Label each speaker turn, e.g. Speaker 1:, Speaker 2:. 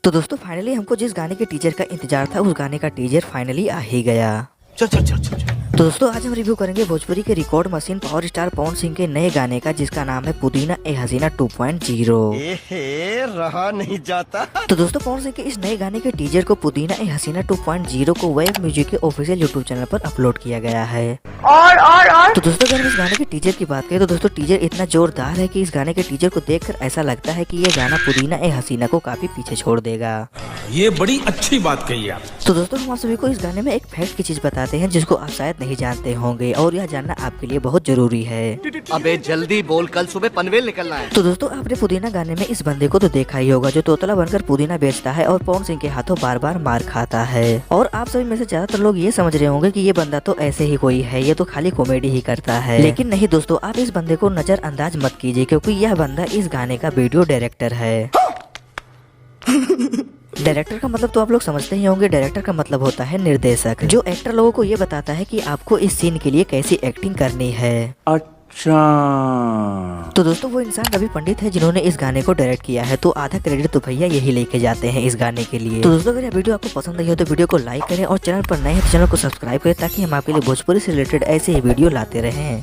Speaker 1: तो दोस्तों फाइनली हमको जिस गाने के टीजर का इंतजार था उस गाने का टीजर फाइनली आ ही गया।
Speaker 2: चल चल चल चल चल।
Speaker 1: तो दोस्तों आज हम रिव्यू करेंगे भोजपुरी के record machine power star Pawan Singh के नए गाने का जिसका नाम है पुदीना ए हसीना 2.0।
Speaker 2: एहे, रहा नहीं जाता।
Speaker 1: तो दोस्तों पवन सिंह के इस नए गाने के टीजर को पुदीना ए हसीना 2.0 को वेब म्यूजिक के ऑफिशियल यूट्यूब चैनल पर अपलोड किया गया है। तो दोस्तों अगर हम इस गाने के टीजर की बात करें तो दोस्तों टीजर इतना जोरदार है कि इस गाने के टीजर को देखकर ऐसा लगता है कि ये गाना पुदीना ए हसीना को काफी पीछे छोड़ देगा।
Speaker 3: ये बड़ी अच्छी बात कही आप।
Speaker 1: तो दोस्तों हम आप सभी को इस गाने में एक फैक्ट की चीज बताते हैं जिसको आप शायद नहीं जानते होंगे और यह जानना आपके लिए बहुत जरूरी है।
Speaker 2: अबे जल्दी बोल, कल सुबह पनवेल निकलना है।
Speaker 1: तो दोस्तों आपने पुदीना गाने में इस बंदे को तो देखा ही होगा जो तोतला बनकर पुदीना बेचता है और पवन सिंह के हाथों बार बार मार खाता है। और आप सभी में से ज्यादातर लोग ये समझ रहे होंगे कि ये बंदा तो ऐसे ही कोई है, ये तो खाली कॉमेडी ही करता है। लेकिन नहीं दोस्तों, आप इस बंदे को नजरअंदाज मत कीजिए क्योंकि यह बंदा इस गाने का वीडियो डायरेक्टर है। डायरेक्टर का मतलब तो आप लोग समझते ही होंगे, डायरेक्टर का मतलब होता है निर्देशक, जो एक्टर लोगों को ये बताता है कि आपको इस सीन के लिए कैसी एक्टिंग करनी है।
Speaker 3: अच्छा।
Speaker 1: तो दोस्तों वो इंसान रवि पंडित है जिन्होंने इस गाने को डायरेक्ट किया है, तो आधा क्रेडिट तो भैया यही लेके जाते हैं इस गाने के लिए। तो दोस्तों अगर यह वीडियो आपको पसंद आई हो तो वीडियो को लाइक करें और चैनल पर नए हैं तो चैनल को सब्सक्राइब करें ताकि हम आपके लिए भोजपुरी से रिलेटेड ऐसे ही वीडियो लाते रहें।